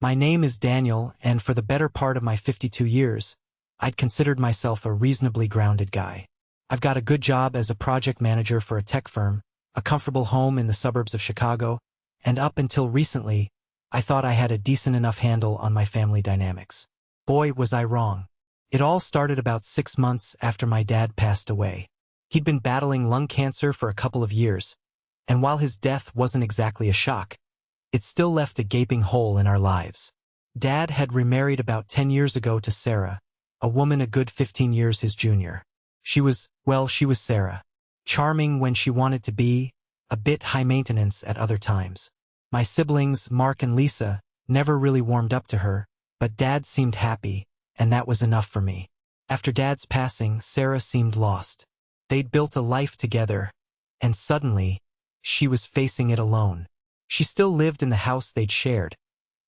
My name is Daniel, and for the better part of my 52 years, I'd considered myself a reasonably grounded guy. I've got a good job as a project manager for a tech firm, a comfortable home in the suburbs of Chicago, and up until recently, I thought I had a decent enough handle on my family dynamics. Boy, was I wrong. It all started about 6 months after my dad passed away. He'd been battling lung cancer for a couple of years, and while his death wasn't exactly a shock, it still left a gaping hole in our lives. Dad had remarried about 10 years ago to Sarah, a woman a good 15 years his junior. She was Sarah. Charming when she wanted to be, a bit high maintenance at other times. My siblings, Mark and Lisa, never really warmed up to her, but Dad seemed happy, and that was enough for me. After Dad's passing, Sarah seemed lost. They'd built a life together, and suddenly, she was facing it alone. She still lived in the house they'd shared,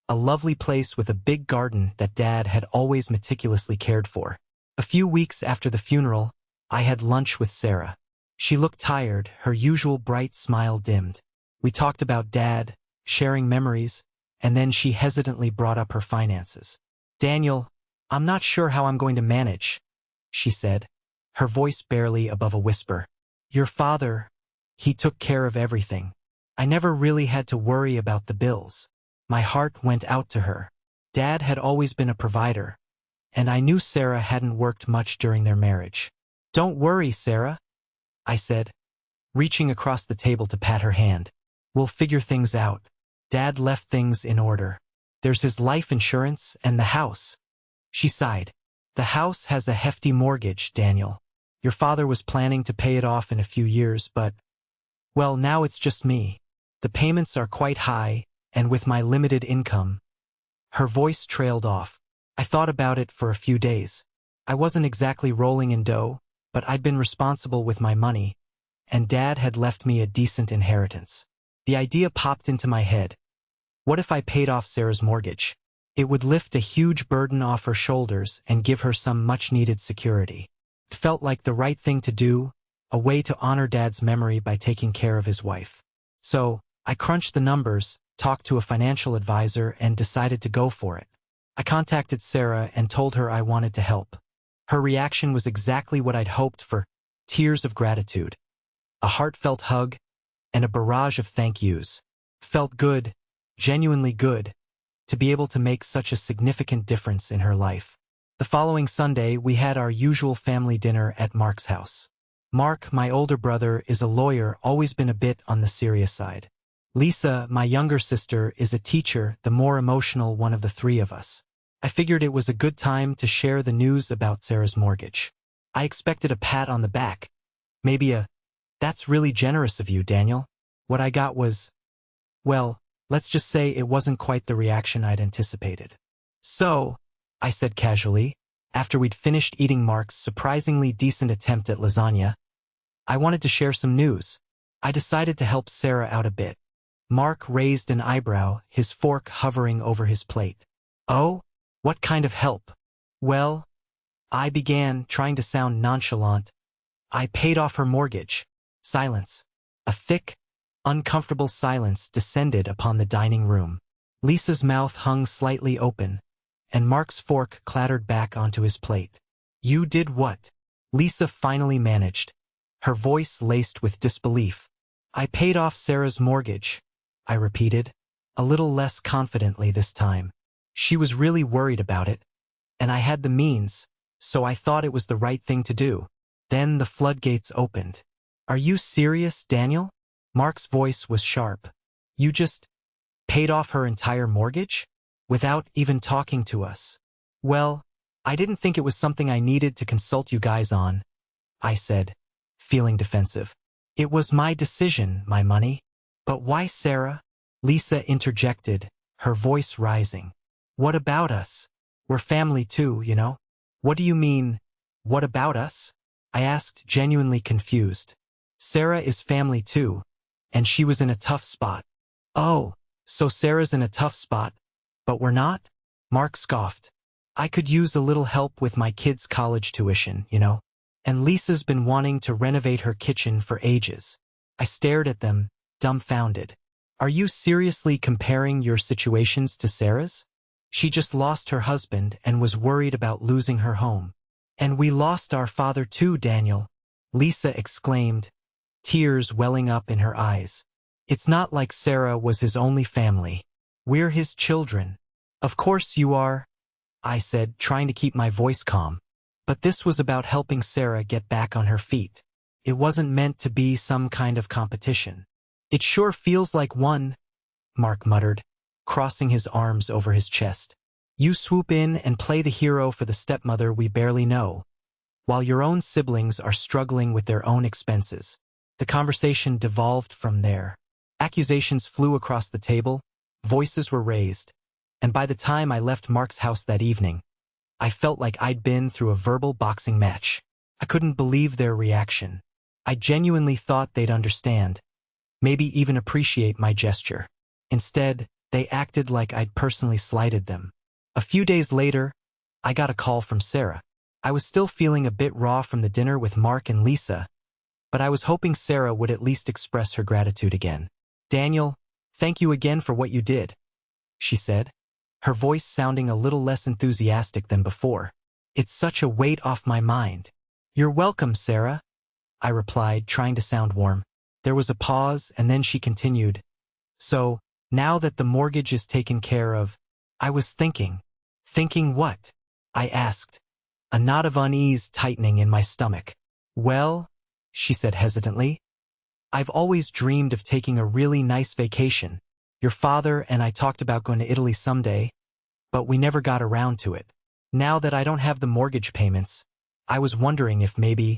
a lovely place with a big garden that Dad had always meticulously cared for. A few weeks after the funeral, I had lunch with Sarah. She looked tired, her usual bright smile dimmed. We talked about Dad, sharing memories, and then she hesitantly brought up her finances. "Daniel, I'm not sure how I'm going to manage," she said, her voice barely above a whisper. "Your father, he took care of everything. I never really had to worry about the bills." My heart went out to her. Dad had always been a provider, and I knew Sarah hadn't worked much during their marriage. "Don't worry, Sarah," I said, reaching across the table to pat her hand. "We'll figure things out. Dad left things in order. There's his life insurance and the house." She sighed. "The house has a hefty mortgage, Daniel. Your father was planning to pay it off in a few years, but, well, now it's just me. The payments are quite high, and with my limited income." Her voice trailed off. I thought about it for a few days. I wasn't exactly rolling in dough, but I'd been responsible with my money, and Dad had left me a decent inheritance. The idea popped into my head. What if I paid off Sarah's mortgage? It would lift a huge burden off her shoulders and give her some much-needed security. It felt like the right thing to do, a way to honor Dad's memory by taking care of his wife. So, I crunched the numbers, talked to a financial advisor, and decided to go for it. I contacted Sarah and told her I wanted to help. Her reaction was exactly what I'd hoped for: tears of gratitude, a heartfelt hug, and a barrage of thank yous. Felt good, genuinely good, to be able to make such a significant difference in her life. The following Sunday, we had our usual family dinner at Mark's house. Mark, my older brother, is a lawyer, always been a bit on the serious side. Lisa, my younger sister, is a teacher, the more emotional one of the three of us. I figured it was a good time to share the news about Sarah's mortgage. I expected a pat on the back. Maybe a, "That's really generous of you, Daniel." What I got was, well, let's just say it wasn't quite the reaction I'd anticipated. "So," I said casually, after we'd finished eating Mark's surprisingly decent attempt at lasagna, "I wanted to share some news. I decided to help Sarah out a bit." Mark raised an eyebrow, his fork hovering over his plate. "Oh? What kind of help?" "Well," I began, trying to sound nonchalant, "I paid off her mortgage." Silence. A thick, uncomfortable silence descended upon the dining room. Lisa's mouth hung slightly open, and Mark's fork clattered back onto his plate. "You did what?" Lisa finally managed, her voice laced with disbelief. "I paid off Sarah's mortgage," I repeated, a little less confidently this time. She was really worried about it, and I had the means, so I thought it was the right thing to do. Then the floodgates opened. "Are you serious, Daniel?" Mark's voice was sharp. "You just paid off her entire mortgage? Without even talking to us?" "Well, I didn't think it was something I needed to consult you guys on," I said, feeling defensive. "It was my decision, my money." "But why, Sarah?" Lisa interjected, her voice rising. "What about us? We're family too, you know." "What do you mean, what about us?" I asked, genuinely confused. "Sarah is family too, and she was in a tough spot." "Oh, so Sarah's in a tough spot, but we're not?" Mark scoffed. "I could use a little help with my kids' college tuition, you know. And Lisa's been wanting to renovate her kitchen for ages." I stared at them, dumbfounded. "Are you seriously comparing your situations to Sarah's?" She just lost her husband and was worried about losing her home. And we lost our father too, Daniel, Lisa exclaimed, tears welling up in her eyes. It's not like Sarah was his only family. We're his children. Of course you are, I said, trying to keep my voice calm. But this was about helping Sarah get back on her feet. It wasn't meant to be some kind of competition. It sure feels like one, Mark muttered, crossing his arms over his chest. You swoop in and play the hero for the stepmother we barely know, while your own siblings are struggling with their own expenses. The conversation devolved from there. Accusations flew across the table, voices were raised, and by the time I left Mark's house that evening, I felt like I'd been through a verbal boxing match. I couldn't believe their reaction. I genuinely thought they'd understand, maybe even appreciate my gesture. Instead, they acted like I'd personally slighted them. A few days later, I got a call from Sarah. I was still feeling a bit raw from the dinner with Mark and Lisa, but I was hoping Sarah would at least express her gratitude again. Daniel, thank you again for what you did, she said, her voice sounding a little less enthusiastic than before. It's such a weight off my mind. You're welcome, Sarah, I replied, trying to sound warm. There was a pause, and then she continued. So, now that the mortgage is taken care of, I was thinking. Thinking what? I asked, a knot of unease tightening in my stomach. Well, she said hesitantly, I've always dreamed of taking a really nice vacation. Your father and I talked about going to Italy someday, but we never got around to it. Now that I don't have the mortgage payments, I was wondering if maybe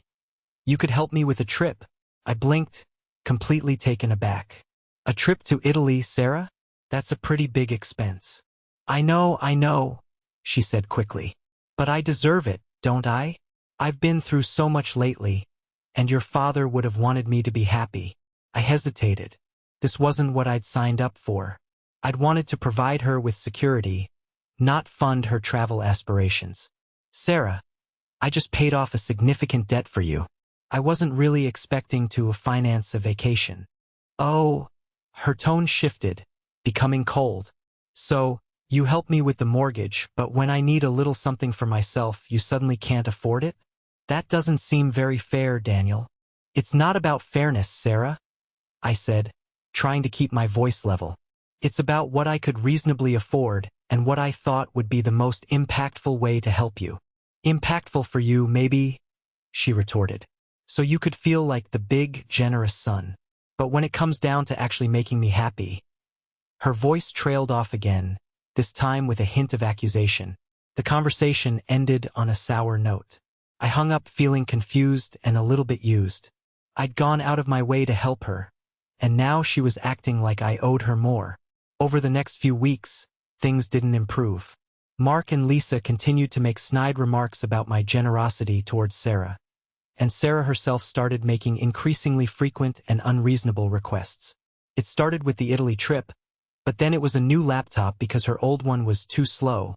you could help me with a trip. I blinked, completely taken aback. A trip to Italy, Sarah? That's a pretty big expense. I know, she said quickly. But I deserve it, don't I? I've been through so much lately, and your father would have wanted me to be happy. I hesitated. This wasn't what I'd signed up for. I'd wanted to provide her with security, not fund her travel aspirations. Sarah, I just paid off a significant debt for you. I wasn't really expecting to finance a vacation. Oh, her tone shifted, becoming cold. So, you help me with the mortgage, but when I need a little something for myself, you suddenly can't afford it? That doesn't seem very fair, Daniel. It's not about fairness, Sarah, I said, trying to keep my voice level. It's about what I could reasonably afford and what I thought would be the most impactful way to help you. Impactful for you, maybe, she retorted. So you could feel like the big, generous son. But when it comes down to actually making me happy, her voice trailed off again, this time with a hint of accusation. The conversation ended on a sour note. I hung up feeling confused and a little bit used. I'd gone out of my way to help her, and now she was acting like I owed her more. Over the next few weeks, things didn't improve. Mark and Lisa continued to make snide remarks about my generosity towards Sarah, and Sarah herself started making increasingly frequent and unreasonable requests. It started with the Italy trip, but then it was a new laptop because her old one was too slow,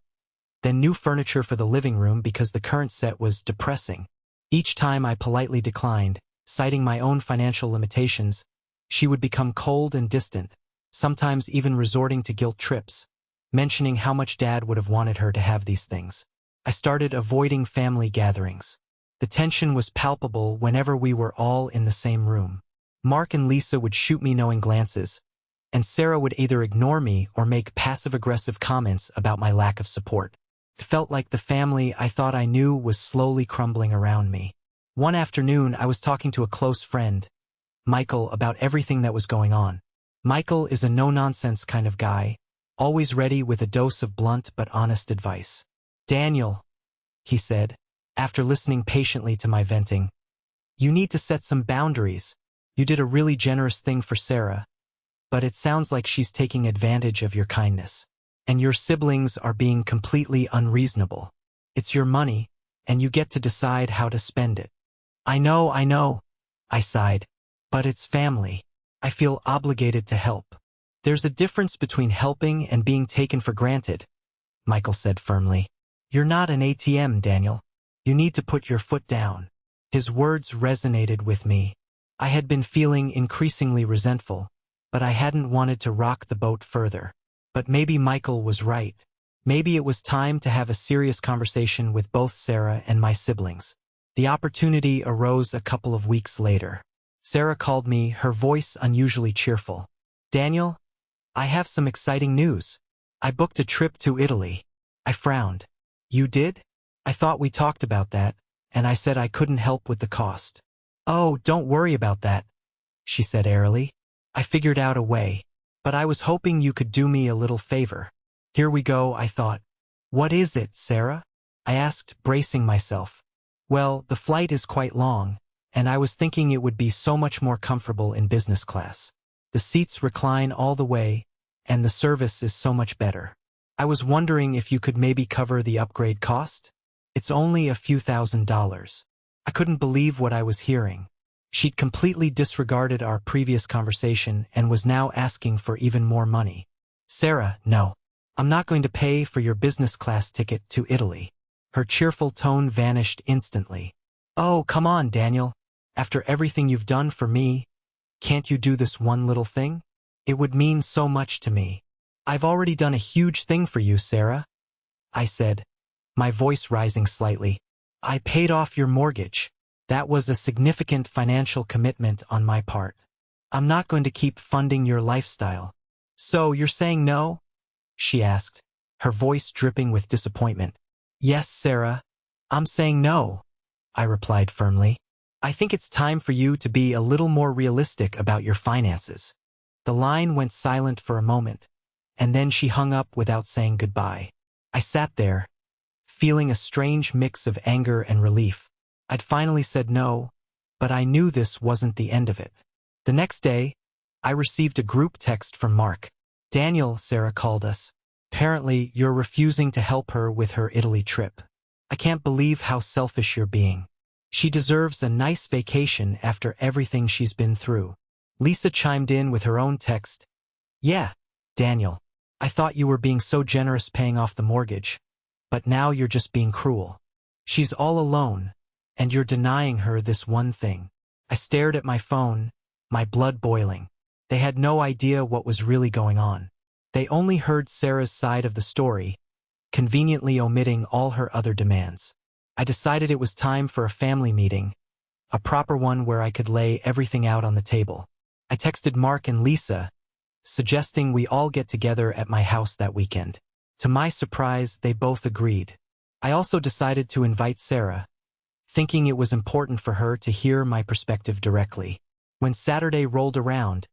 then new furniture for the living room because the current set was depressing. Each time I politely declined, citing my own financial limitations, she would become cold and distant, sometimes even resorting to guilt trips, mentioning how much Dad would have wanted her to have these things. I started avoiding family gatherings. The tension was palpable whenever we were all in the same room. Mark and Lisa would shoot me knowing glances, and Sarah would either ignore me or make passive-aggressive comments about my lack of support. It felt like the family I thought I knew was slowly crumbling around me. One afternoon, I was talking to a close friend, Michael, about everything that was going on. Michael is a no-nonsense kind of guy, always ready with a dose of blunt but honest advice. Daniel, he said, after listening patiently to my venting, you need to set some boundaries. You did a really generous thing for Sarah, but it sounds like she's taking advantage of your kindness. And your siblings are being completely unreasonable. It's your money, and you get to decide how to spend it. I know, I sighed. But it's family. I feel obligated to help. There's a difference between helping and being taken for granted, Michael said firmly. You're not an ATM, Daniel. You need to put your foot down. His words resonated with me. I had been feeling increasingly resentful, but I hadn't wanted to rock the boat further. But maybe Michael was right. Maybe it was time to have a serious conversation with both Sarah and my siblings. The opportunity arose a couple of weeks later. Sarah called me, her voice unusually cheerful. "Daniel, I have some exciting news. I booked a trip to Italy." I frowned. "You did? I thought we talked about that, and I said I couldn't help with the cost." "Oh, don't worry about that," she said airily. "I figured out a way. But I was hoping you could do me a little favor." Here we go, I thought. "What is it, Sarah?" I asked, bracing myself. "Well, the flight is quite long, and I was thinking it would be so much more comfortable in business class. The seats recline all the way, and the service is so much better. I was wondering if you could maybe cover the upgrade cost? It's only a few $1,000s. I couldn't believe what I was hearing. She'd completely disregarded our previous conversation and was now asking for even more money. "Sarah, no. I'm not going to pay for your business class ticket to Italy." Her cheerful tone vanished instantly. "Oh, come on, Daniel. After everything you've done for me, can't you do this one little thing? It would mean so much to me." "I've already done a huge thing for you, Sarah," I said, my voice rising slightly. "I paid off your mortgage. That was a significant financial commitment on my part. I'm not going to keep funding your lifestyle." "So you're saying no?" she asked, her voice dripping with disappointment. "Yes, Sarah, I'm saying no," I replied firmly. "I think it's time for you to be a little more realistic about your finances." The line went silent for a moment, and then she hung up without saying goodbye. I sat there, feeling a strange mix of anger and relief. I'd finally said no, but I knew this wasn't the end of it. The next day, I received a group text from Mark. "Daniel," Sarah called us. "Apparently, you're refusing to help her with her Italy trip. I can't believe how selfish you're being. She deserves a nice vacation after everything she's been through." Lisa chimed in with her own text. "Yeah, Daniel, I thought you were being so generous paying off the mortgage, but now you're just being cruel. She's all alone, and you're denying her this one thing." I stared at my phone, my blood boiling. They had no idea what was really going on. They only heard Sarah's side of the story, conveniently omitting all her other demands. I decided it was time for a family meeting, a proper one where I could lay everything out on the table. I texted Mark and Lisa, suggesting we all get together at my house that weekend. To my surprise, they both agreed. I also decided to invite Sarah, thinking it was important for her to hear my perspective directly. When Saturday rolled around,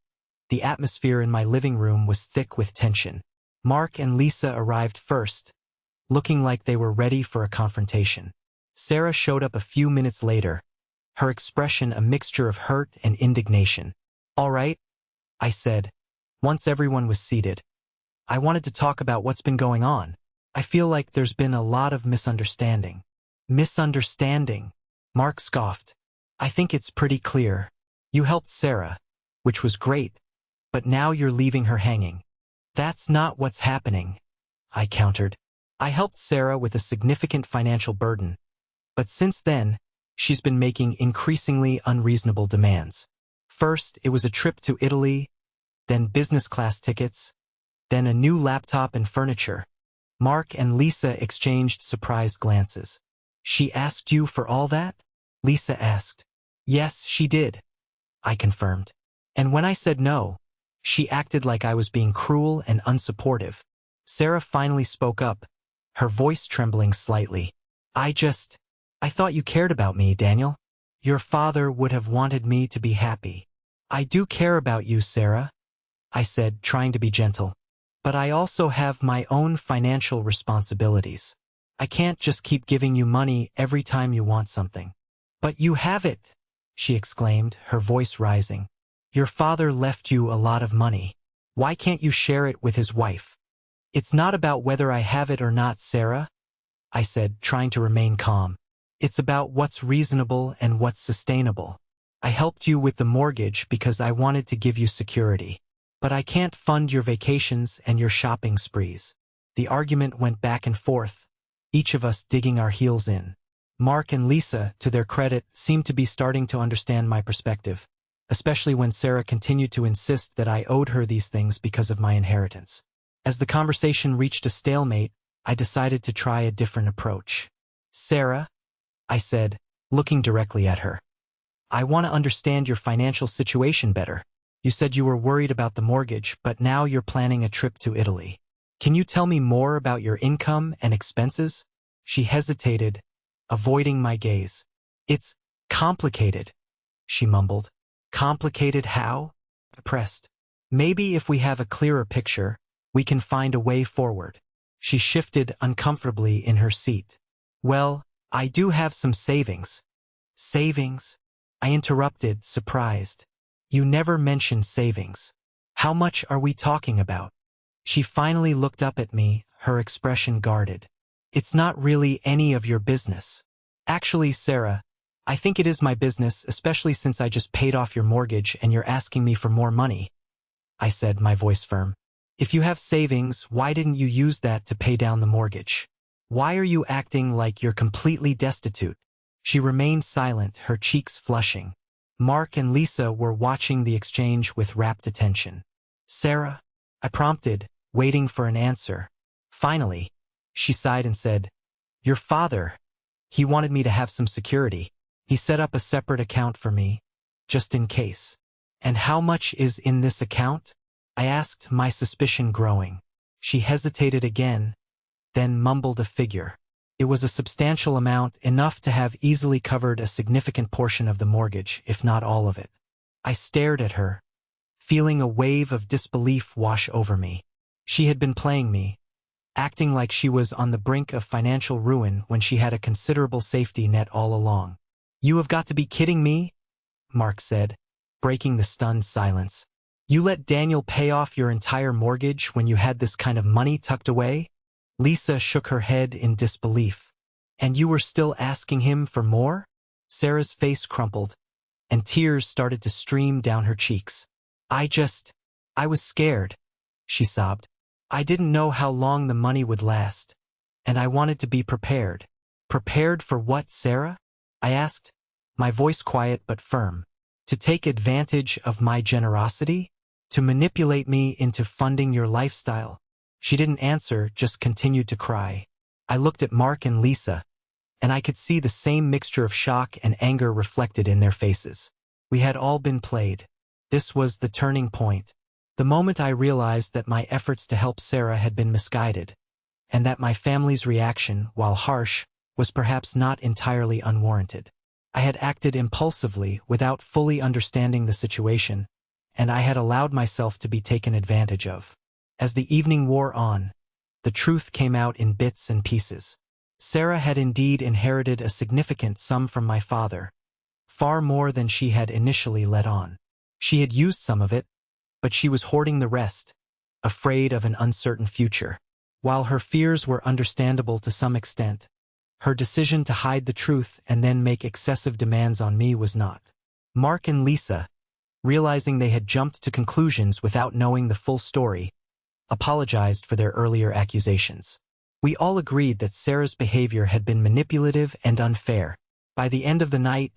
the atmosphere in my living room was thick with tension. Mark and Lisa arrived first, looking like they were ready for a confrontation. Sarah showed up a few minutes later, her expression a mixture of hurt and indignation. "All right," I said, once everyone was seated. "I wanted to talk about what's been going on. I feel like there's been a lot of misunderstanding." "Misunderstanding?" Mark scoffed. "I think it's pretty clear. You helped Sarah, which was great, but now you're leaving her hanging." "That's not what's happening," I countered. "I helped Sarah with a significant financial burden, but since then, she's been making increasingly unreasonable demands. First, it was a trip to Italy, then business class tickets, then a new laptop and furniture." Mark and Lisa exchanged surprised glances. "She asked you for all that?" Lisa asked. "Yes, she did," I confirmed. "And when I said no, she acted like I was being cruel and unsupportive." Sarah finally spoke up, her voice trembling slightly. I thought you cared about me, Daniel. Your father would have wanted me to be happy." "I do care about you, Sarah," I said, trying to be gentle. "But I also have my own financial responsibilities. I can't just keep giving you money every time you want something." "But you have it," she exclaimed, her voice rising. "Your father left you a lot of money. Why can't you share it with his wife?" "It's not about whether I have it or not, Sarah," I said, trying to remain calm. "It's about what's reasonable and what's sustainable. I helped you with the mortgage because I wanted to give you security. But I can't fund your vacations and your shopping sprees." The argument went back and forth, each of us digging our heels in. Mark and Lisa, to their credit, seemed to be starting to understand my perspective, especially when Sarah continued to insist that I owed her these things because of my inheritance. As the conversation reached a stalemate, I decided to try a different approach. Sarah, I said, looking directly at her. I want to understand your financial situation better. You said you were worried about the mortgage, but now you're planning a trip to Italy. Can you tell me more about your income and expenses? She hesitated, avoiding my gaze. It's complicated, she mumbled. Complicated how? I pressed. Maybe if we have a clearer picture, we can find a way forward. She shifted uncomfortably in her seat. Well, I do have some savings. Savings? I interrupted, surprised. You never mentioned savings. How much are we talking about? She finally looked up at me, her expression guarded. It's not really any of your business. Actually, Sarah, I think it is my business, especially since I just paid off your mortgage and you're asking me for more money. I said, my voice firm. If you have savings, why didn't you use that to pay down the mortgage? Why are you acting like you're completely destitute? She remained silent, her cheeks flushing. Mark and Lisa were watching the exchange with rapt attention. Sarah, I prompted, waiting for an answer. Finally, she sighed and said, Your father. He wanted me to have some security. He set up a separate account for me, just in case. And how much is in this account? I asked, my suspicion growing. She hesitated again, then mumbled a figure. It was a substantial amount, enough to have easily covered a significant portion of the mortgage, if not all of it. I stared at her, feeling a wave of disbelief wash over me. She had been playing me, acting like she was on the brink of financial ruin when she had a considerable safety net all along. You have got to be kidding me, Mark said, breaking the stunned silence. You let Daniel pay off your entire mortgage when you had this kind of money tucked away? Lisa shook her head in disbelief. And you were still asking him for more? Sarah's face crumpled, and tears started to stream down her cheeks. I was scared, she sobbed. I didn't know how long the money would last, and I wanted to be prepared. Prepared for what, Sarah? I asked, my voice quiet but firm. To take advantage of my generosity? To manipulate me into funding your lifestyle? She didn't answer, just continued to cry. I looked at Mark and Lisa, and I could see the same mixture of shock and anger reflected in their faces. We had all been played. This was the turning point. The moment I realized that my efforts to help Sarah had been misguided, and that my family's reaction, while harsh, was perhaps not entirely unwarranted. I had acted impulsively without fully understanding the situation, and I had allowed myself to be taken advantage of. As the evening wore on, the truth came out in bits and pieces. Sarah had indeed inherited a significant sum from my father, far more than she had initially let on. She had used some of it, but she was hoarding the rest, afraid of an uncertain future. While her fears were understandable to some extent, her decision to hide the truth and then make excessive demands on me was not. Mark and Lisa, realizing they had jumped to conclusions without knowing the full story, apologized for their earlier accusations. We all agreed that Sarah's behavior had been manipulative and unfair. By the end of the night,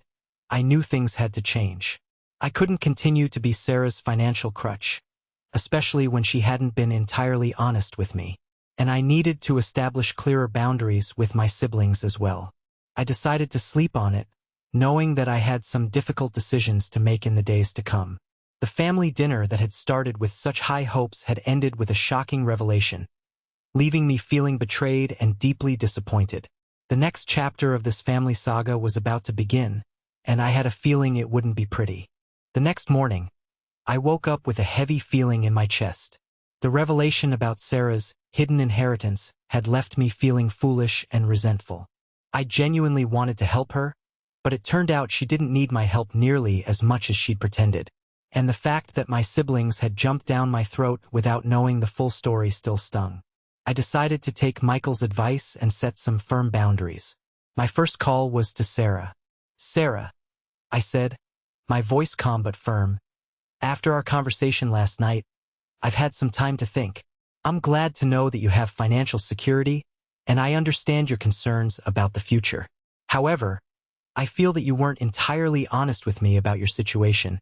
I knew things had to change. I couldn't continue to be Sarah's financial crutch, especially when she hadn't been entirely honest with me. And I needed to establish clearer boundaries with my siblings as well. I decided to sleep on it, knowing that I had some difficult decisions to make in the days to come. The family dinner that had started with such high hopes had ended with a shocking revelation, leaving me feeling betrayed and deeply disappointed. The next chapter of this family saga was about to begin, and I had a feeling it wouldn't be pretty. The next morning, I woke up with a heavy feeling in my chest. The revelation about Sarah's hidden inheritance had left me feeling foolish and resentful. I genuinely wanted to help her, but it turned out she didn't need my help nearly as much as she'd pretended. And the fact that my siblings had jumped down my throat without knowing the full story still stung. I decided to take Michael's advice and set some firm boundaries. My first call was to Sarah. Sarah, I said, my voice calm but firm. After our conversation last night, I've had some time to think. I'm glad to know that you have financial security, and I understand your concerns about the future. However, I feel that you weren't entirely honest with me about your situation,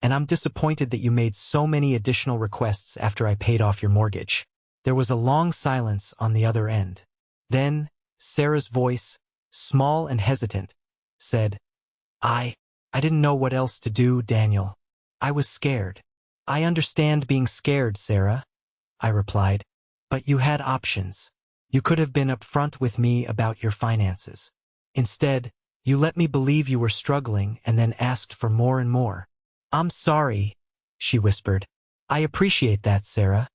and I'm disappointed that you made so many additional requests after I paid off your mortgage. There was a long silence on the other end. Then, Sarah's voice, small and hesitant, said, I didn't know what else to do, Daniel. I was scared. I understand being scared, Sarah, I replied. But you had options. You could have been upfront with me about your finances. Instead, you let me believe you were struggling and then asked for more and more. I'm sorry, she whispered. I appreciate that, Sarah,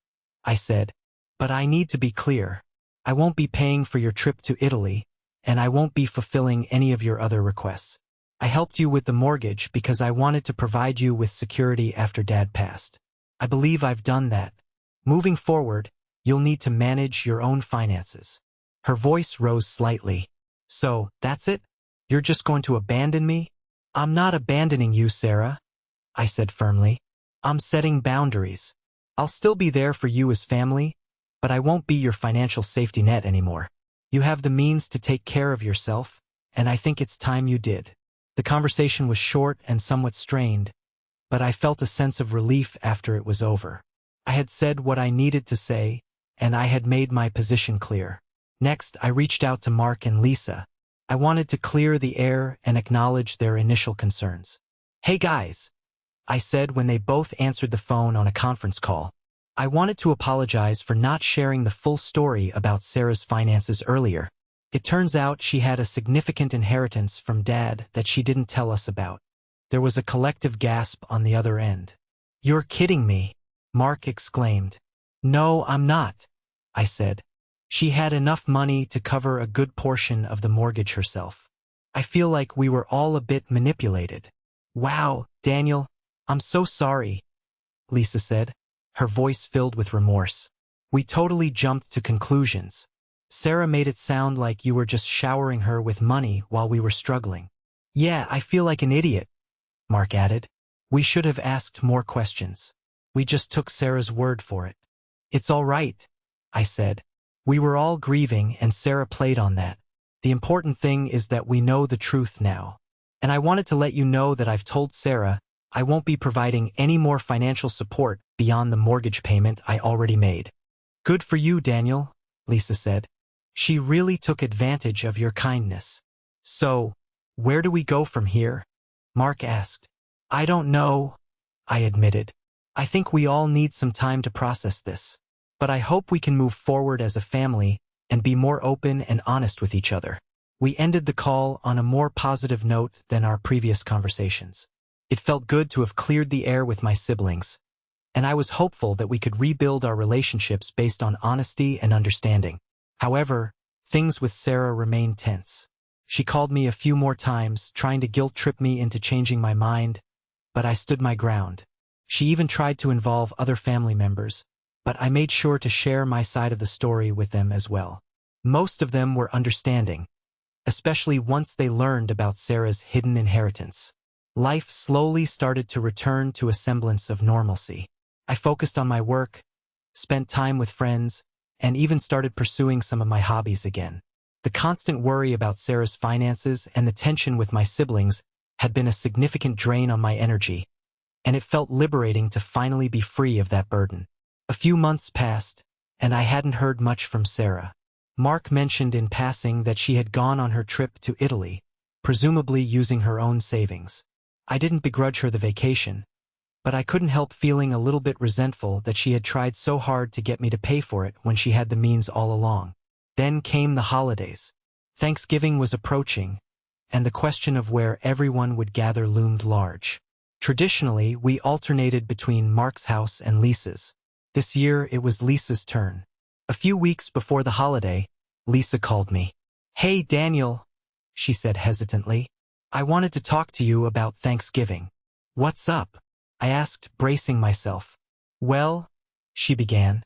I said. But I need to be clear. I won't be paying for your trip to Italy, and I won't be fulfilling any of your other requests. I helped you with the mortgage because I wanted to provide you with security after Dad passed. I believe I've done that. Moving forward, you'll need to manage your own finances. Her voice rose slightly. So, that's it? You're just going to abandon me? I'm not abandoning you, Sarah, I said firmly. I'm setting boundaries. I'll still be there for you as family, but I won't be your financial safety net anymore. You have the means to take care of yourself, and I think it's time you did. The conversation was short and somewhat strained, but I felt a sense of relief after it was over. I had said what I needed to say, and I had made my position clear. Next, I reached out to Mark and Lisa. I wanted to clear the air and acknowledge their initial concerns. Hey guys, I said when they both answered the phone on a conference call. I wanted to apologize for not sharing the full story about Sarah's finances earlier. It turns out she had a significant inheritance from Dad that she didn't tell us about. There was a collective gasp on the other end. You're kidding me, Mark exclaimed. No, I'm not, I said. She had enough money to cover a good portion of the mortgage herself. I feel like we were all a bit manipulated. Wow, Daniel, I'm so sorry, Lisa said, her voice filled with remorse. We totally jumped to conclusions. Sarah made it sound like you were just showering her with money while we were struggling. Yeah, I feel like an idiot, Mark added. We should have asked more questions. We just took Sarah's word for it. It's all right, I said. We were all grieving and Sarah played on that. The important thing is that we know the truth now. And I wanted to let you know that I've told Sarah I won't be providing any more financial support beyond the mortgage payment I already made. Good for you, Daniel, Lisa said. She really took advantage of your kindness. So, where do we go from here? Mark asked. I don't know, I admitted. I think we all need some time to process this. But I hope we can move forward as a family and be more open and honest with each other. We ended the call on a more positive note than our previous conversations. It felt good to have cleared the air with my siblings, and I was hopeful that we could rebuild our relationships based on honesty and understanding. However, things with Sarah remained tense. She called me a few more times, trying to guilt-trip me into changing my mind, but I stood my ground. She even tried to involve other family members, but I made sure to share my side of the story with them as well. Most of them were understanding, especially once they learned about Sarah's hidden inheritance. Life slowly started to return to a semblance of normalcy. I focused on my work, spent time with friends, and even started pursuing some of my hobbies again. The constant worry about Sarah's finances and the tension with my siblings had been a significant drain on my energy, and it felt liberating to finally be free of that burden. A few months passed, and I hadn't heard much from Sarah. Mark mentioned in passing that she had gone on her trip to Italy, presumably using her own savings. I didn't begrudge her the vacation, but I couldn't help feeling a little bit resentful that she had tried so hard to get me to pay for it when she had the means all along. Then came the holidays. Thanksgiving was approaching, and the question of where everyone would gather loomed large. Traditionally, we alternated between Mark's house and Lisa's. This year, it was Lisa's turn. A few weeks before the holiday, Lisa called me. Hey, Daniel, she said hesitantly. I wanted to talk to you about Thanksgiving. What's up? I asked, bracing myself. Well, she began.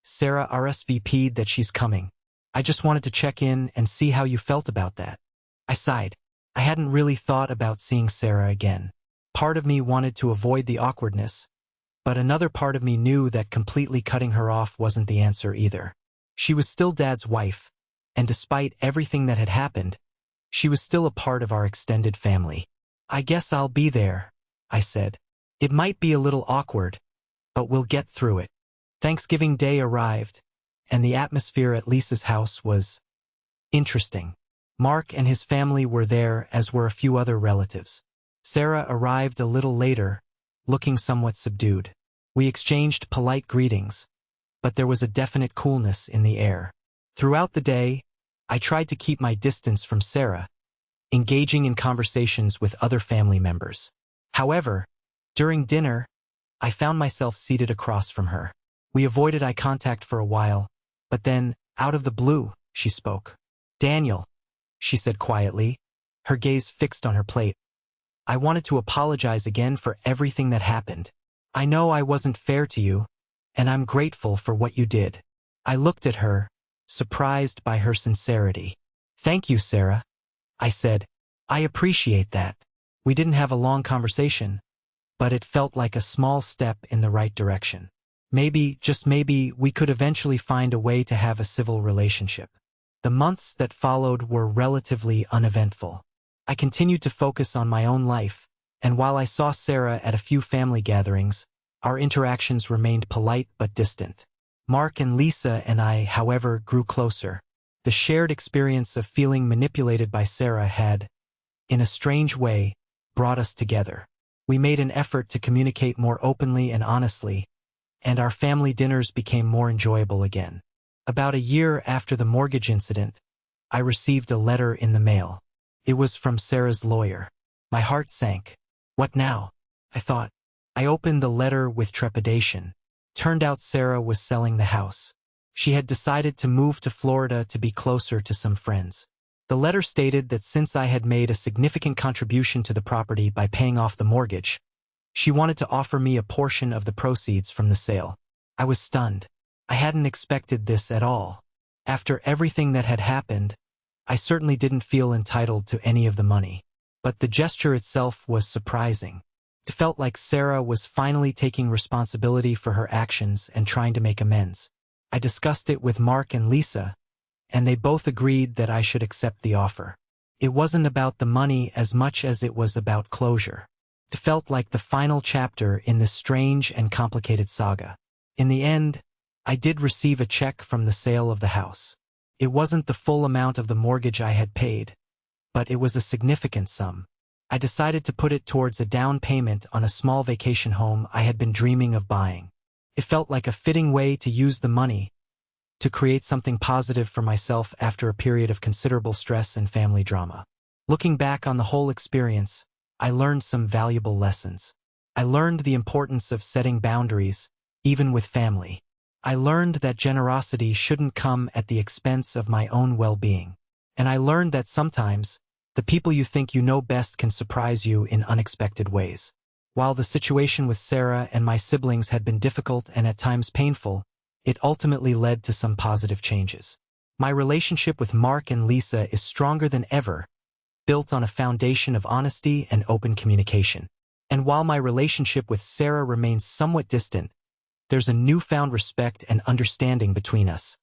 Sarah RSVP'd that she's coming. I just wanted to check in and see how you felt about that. I sighed. I hadn't really thought about seeing Sarah again. Part of me wanted to avoid the awkwardness, but another part of me knew that completely cutting her off wasn't the answer either. She was still Dad's wife, and despite everything that had happened, she was still a part of our extended family. I guess I'll be there, I said. It might be a little awkward, but we'll get through it. Thanksgiving Day arrived, and the atmosphere at Lisa's house was interesting. Mark and his family were there, as were a few other relatives. Sarah arrived a little later, looking somewhat subdued. We exchanged polite greetings, but there was a definite coolness in the air. Throughout the day, I tried to keep my distance from Sarah, engaging in conversations with other family members. However, during dinner, I found myself seated across from her. We avoided eye contact for a while, but then, out of the blue, she spoke. "Daniel," she said quietly, her gaze fixed on her plate. "I wanted to apologize again for everything that happened. I know I wasn't fair to you, and I'm grateful for what you did." I looked at her, surprised by her sincerity. "Thank you, Sarah," I said. "I appreciate that." We didn't have a long conversation, but it felt like a small step in the right direction. Maybe, just maybe, we could eventually find a way to have a civil relationship. The months that followed were relatively uneventful. I continued to focus on my own life, and while I saw Sarah at a few family gatherings, our interactions remained polite but distant. Mark and Lisa and I, however, grew closer. The shared experience of feeling manipulated by Sarah had, in a strange way, brought us together. We made an effort to communicate more openly and honestly, and our family dinners became more enjoyable again. About a year after the mortgage incident, I received a letter in the mail. It was from Sarah's lawyer. My heart sank. What now? I thought. I opened the letter with trepidation. Turned out Sarah was selling the house. She had decided to move to Florida to be closer to some friends. The letter stated that since I had made a significant contribution to the property by paying off the mortgage, she wanted to offer me a portion of the proceeds from the sale. I was stunned. I hadn't expected this at all. After everything that had happened, I certainly didn't feel entitled to any of the money. But the gesture itself was surprising. It felt like Sarah was finally taking responsibility for her actions and trying to make amends. I discussed it with Mark and Lisa, and they both agreed that I should accept the offer. It wasn't about the money as much as it was about closure. It felt like the final chapter in this strange and complicated saga. In the end, I did receive a check from the sale of the house. It wasn't the full amount of the mortgage I had paid, but it was a significant sum. I decided to put it towards a down payment on a small vacation home I had been dreaming of buying. It felt like a fitting way to use the money to create something positive for myself after a period of considerable stress and family drama. Looking back on the whole experience, I learned some valuable lessons. I learned the importance of setting boundaries, even with family. I learned that generosity shouldn't come at the expense of my own well-being. And I learned that sometimes, the people you think you know best can surprise you in unexpected ways. While the situation with Sarah and my siblings had been difficult and at times painful, it ultimately led to some positive changes. My relationship with Mark and Lisa is stronger than ever, built on a foundation of honesty and open communication. And while my relationship with Sarah remains somewhat distant, there's a newfound respect and understanding between us.